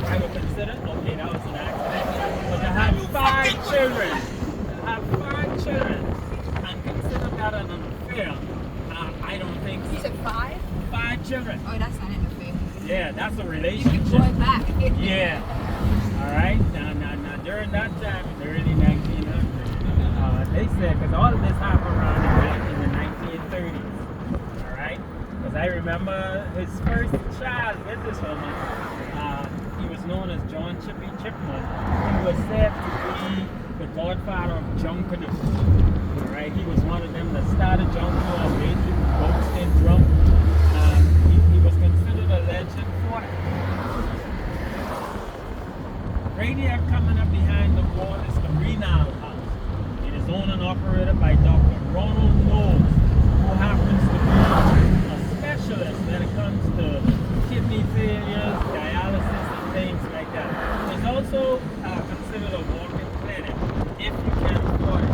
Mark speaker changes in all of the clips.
Speaker 1: I would consider, okay, that was an accident. But to have 5 children, and consider that an affair, I don't think so.
Speaker 2: You said 5?
Speaker 1: 5 children.
Speaker 2: Oh, that's not an affair.
Speaker 1: Yeah, that's a
Speaker 2: You
Speaker 1: relationship.
Speaker 2: keep going back.
Speaker 1: Yeah. All right. Now, during that time, in the early 1900s, they said, because all of this happened around in the 1930s. All right. Because I remember his first child with this woman. He was known as John Chippy Chipman. He was said to be the godfather of Junkanoo. All right. He was one of them that started Junkanoo and made the boats in drum. He was considered a legend for it. Right here coming up behind the wall is the Renal House. It is owned and operated by Dr. Ronald Knowles, who happens to be a specialist when it comes to kidney failures, dialysis, and things like that. It's also considered a walk-in clinic if you can afford it.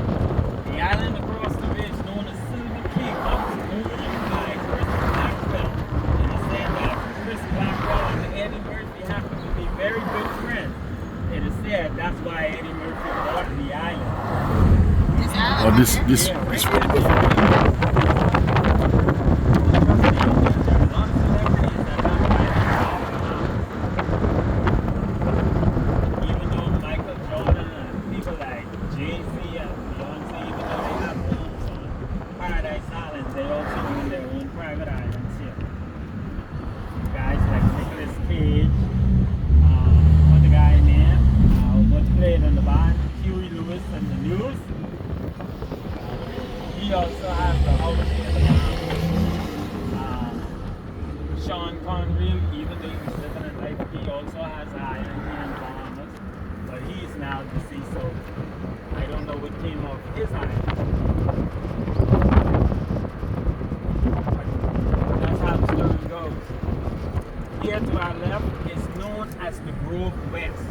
Speaker 1: The island across the way is known as Silver Key, owned by Chris Blackwell. And it's said that Chris Blackwell and Eddie Murphy happen to be very good friends. It is said that's why Eddie Murphy bought the island.
Speaker 2: This island?
Speaker 3: Oh, this
Speaker 1: Yeah,
Speaker 3: this
Speaker 1: right
Speaker 3: one.
Speaker 1: there. There's a lot of celebrities that have even though Michael Jordan and people like Jay-Z and Beyonce, even though they have homes on Paradise Island, they also own their own private islands here. Guys like Nicolas Cage, what the guy named, what's played in the band, Huey Lewis and the News. He also has the house here. Sean Connery, even though he was living in life, he also has an island here in the Bahamas. But he's now deceased, so I don't know what came of his island. But that's how the story goes. Here to our left is known as the Grove West.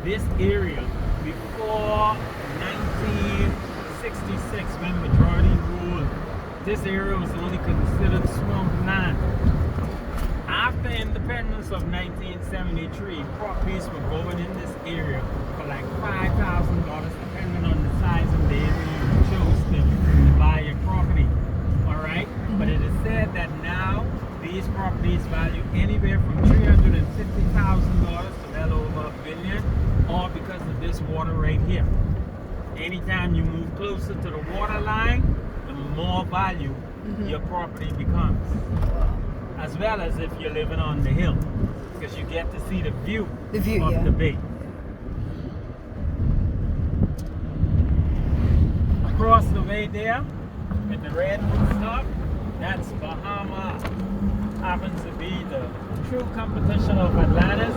Speaker 1: This area, before 1966, when majority ruled, this area was only considered swampland. After independence of 1973, properties were going in this area for like $5,000, depending on the size of the area you chose to buy your property. All right? But it is said that now these properties value anywhere from $350,000 to well over $1 billion, all because of this water right here. Anytime you move closer to the water line, the more value your property becomes. As well as if you're living on the hill, because you get to see the view, of the bay. Across the way there, with the red rooftop, that's Bahamas. Happens to be the true competition of Atlantis.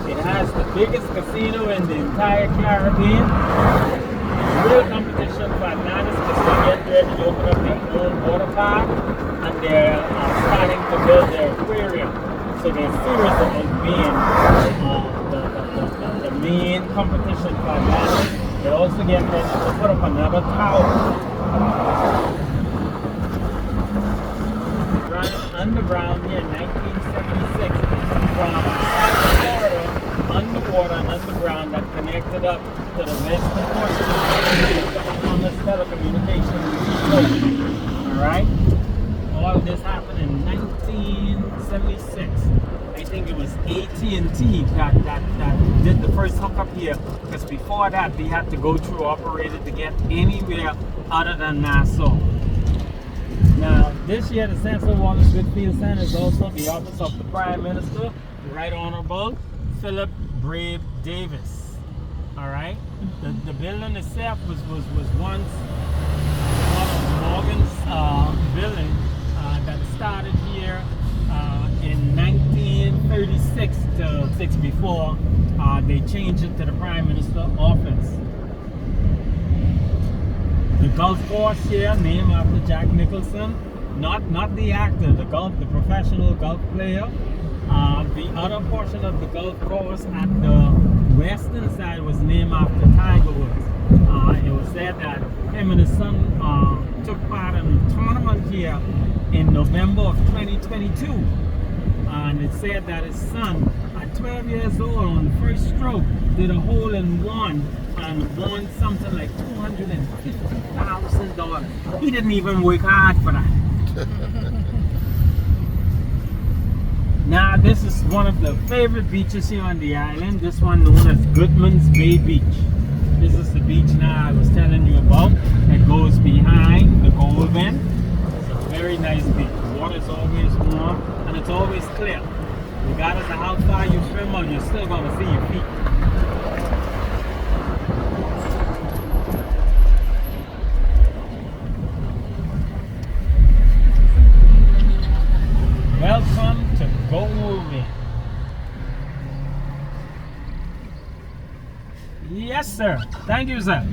Speaker 1: It has the biggest casino in the entire Caribbean. Real competition for Atlantis because they get ready to open up their own water park and they're starting to build their aquarium. So they're serious about being the main competition for Atlantis. They also get ready to put up another tower. Running underground here in 1976 from Florida, underwater and underground that connected up to the western portion of the Bahamas telecommunications. Alright? All of this happened in 1976. I think it was AT&T that did the first hookup here, because before that they had to go through operator to get anywhere other than Nassau. Now, this year the Central Water Whitfield Center is also the office of the Prime Minister, the Right Honorable Philip Brave Davis. Alright? The building itself was once one of Morgan's building that started here in 1936 to 6 before they changed it to the Prime Minister office. The golf course here, named after Jack Nicholson, not the actor, the professional golf player. The other portion of the golf course at the western side was named after Tiger Woods. It was said that him and his son took part in a tournament here in November of 2022. And it said that his son had 12 years old on the first stroke, did a hole in one and won something like $250,000. He didn't even work hard for that. Now, this is one of the favorite beaches here on the island. This one known as Goodman's Bay Beach. This is the beach now I was telling you about. It goes behind the Gold Bend. It's a very nice beach. The water is always warm and it's always clear. Regardless of how far you swim out, you're still going to see your feet. Welcome to Gold Bend. Yes, sir. Thank you, sir.